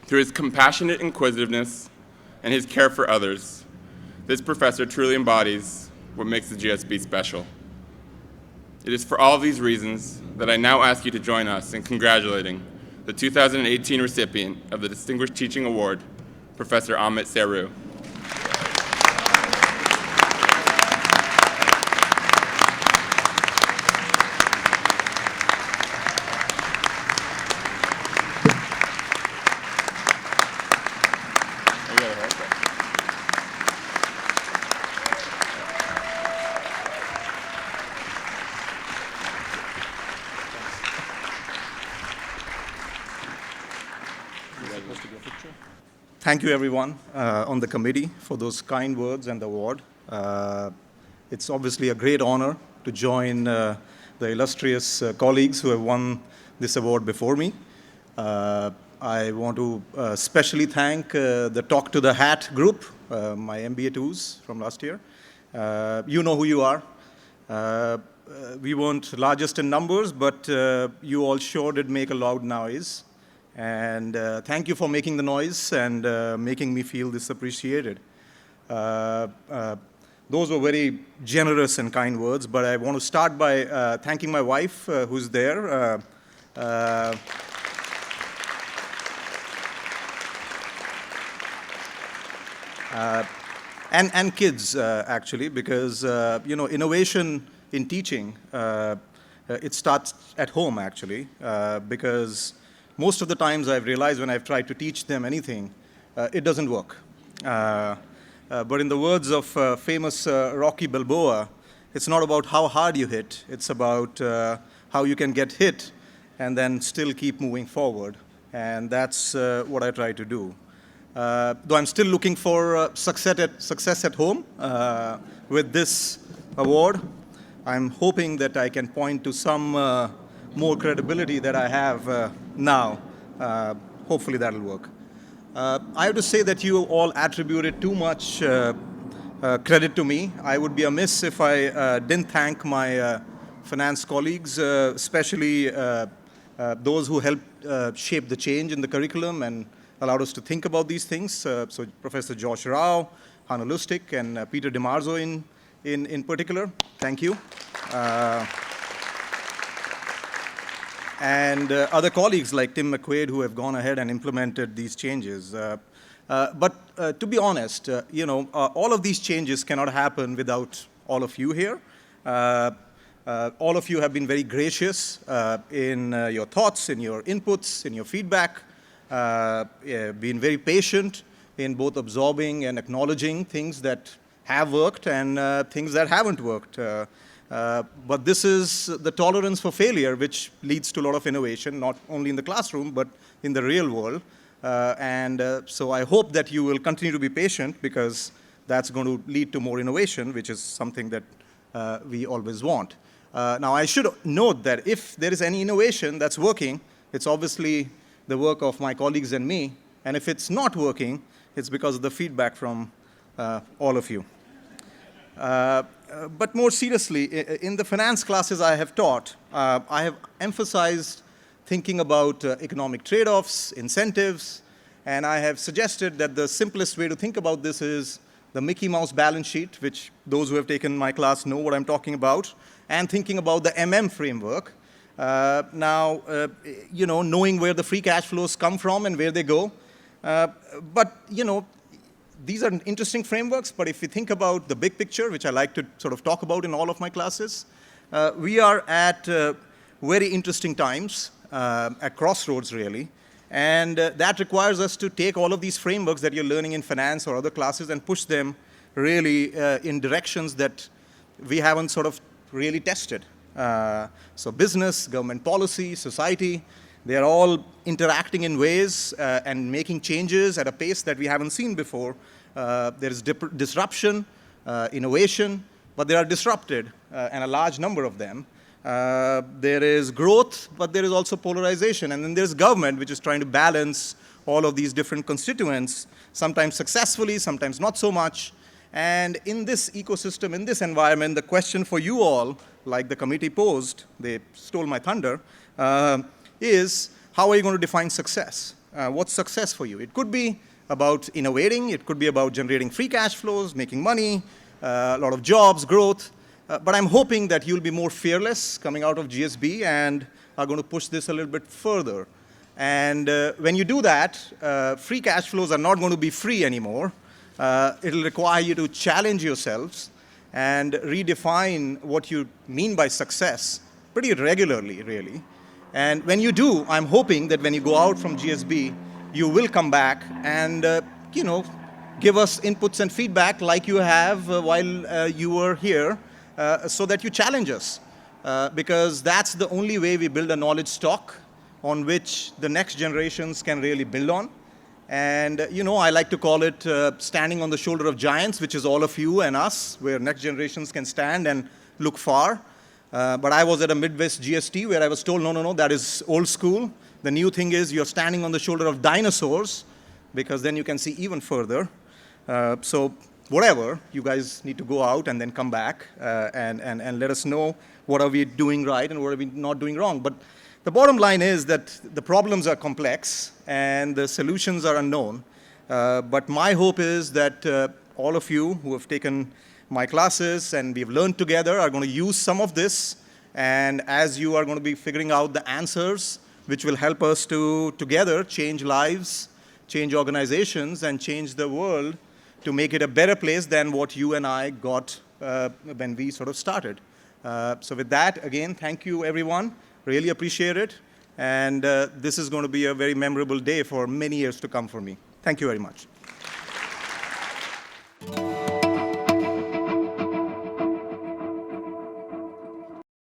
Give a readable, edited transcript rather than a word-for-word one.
Through his compassionate inquisitiveness and his care for others, this professor truly embodies what makes the GSB special. It is for all of these reasons that I now ask you to join us in congratulating the 2018 recipient of the Distinguished Teaching Award, Professor Amit Seru. Thank you, everyone on the committee, for those kind words and the award. It's obviously a great honor to join the illustrious colleagues who have won this award before me. I want to especially thank the Talk to the Hat group, my MBA 2s from last year. You know who you are. We weren't largest in numbers, but you all sure did make a loud noise. And thank you for making the noise and making me feel this appreciated. Those were very generous and kind words, but I want to start by thanking my wife, who's there. And kids, actually, because innovation in teaching, it starts at home, actually, because most of the times I've realized when I've tried to teach them anything, it doesn't work. But in the words of famous Rocky Balboa, it's not about how hard you hit, it's about how you can get hit and then still keep moving forward. And that's what I try to do. Though I'm still looking for success at home with this award, I'm hoping that I can point to some more credibility that I have now. Hopefully that'll work. I have to say that you all attributed too much credit to me. I would be amiss if I didn't thank my finance colleagues, especially those who helped shape the change in the curriculum and allowed us to think about these things. So Professor Josh Rao, Hannah Lustig, and Peter DiMarzo in particular. Thank you. And other colleagues like Tim McQuaid who have gone ahead and implemented these changes. But to be honest, all of these changes cannot happen without all of you here. All of you have been very gracious in your thoughts, in your inputs, in your feedback, been very patient in both absorbing and acknowledging things that have worked and things that haven't worked. But this is the tolerance for failure, which leads to a lot of innovation, not only in the classroom, but in the real world. So I hope that you will continue to be patient, because that's going to lead to more innovation, which is something that we always want. Now, I should note that if there is any innovation that's working, it's obviously the work of my colleagues and me. And if it's not working, it's because of the feedback from all of you. But more seriously, in the finance classes I have taught, I have emphasized thinking about economic trade-offs, incentives, and I have suggested that the simplest way to think about this is the Mickey Mouse balance sheet, which those who have taken my class know what I'm talking about, and thinking about the framework. Now, knowing where the free cash flows come from and where they go. But, these are interesting frameworks, but if you think about the big picture, which I like to sort of talk about in all of my classes, we are at very interesting times, at crossroads, really. And that requires us to take all of these frameworks that you're learning in finance or other classes and push them really in directions that we haven't sort of really tested. So business, government policy, society, they are all interacting in ways and making changes at a pace that we haven't seen before. There is disruption, innovation, but they are disrupted, and a large number of them. There is growth, but there is also polarization. And then there's government, which is trying to balance all of these different constituents, sometimes successfully, sometimes not so much. And in this ecosystem, in this environment, the question for you all, like the committee posed, they stole my thunder, is how are you going to define success? what's success for you? It could be about innovating. It could be about generating free cash flows, making money, a lot of jobs, growth. But I'm hoping that you'll be more fearless coming out of GSB and are going to push this a little bit further. And when you do that, free cash flows are not going to be free anymore. It'll require you to challenge yourselves and redefine what you mean by success pretty regularly, really. And when you do, I'm hoping that when you go out from GSB, you will come back and, give us inputs and feedback like you have while you were here, so that you challenge us. Because that's the only way we build a knowledge stock on which the next generations can really build on. And, I like to call it standing on the shoulder of giants, which is all of you and us, where next generations can stand and look far. But I was at a Midwest GST where I was told, no, that is old school. The new thing is you're standing on the shoulder of dinosaurs, because then you can see even further. So whatever, you guys need to go out and then come back and let us know what are we doing right and what are we not doing wrong. But the bottom line is that the problems are complex and the solutions are unknown. But my hope is that all of you who have taken my classes and we've learned together are going to use some of this. And as you are going to be figuring out the answers, which will help us to together change lives, change organizations, and change the world to make it a better place than what you and I got when we sort of started. So with that, again, thank you, everyone. Really appreciate it. And this is going to be a very memorable day for many years to come for me. Thank you very much.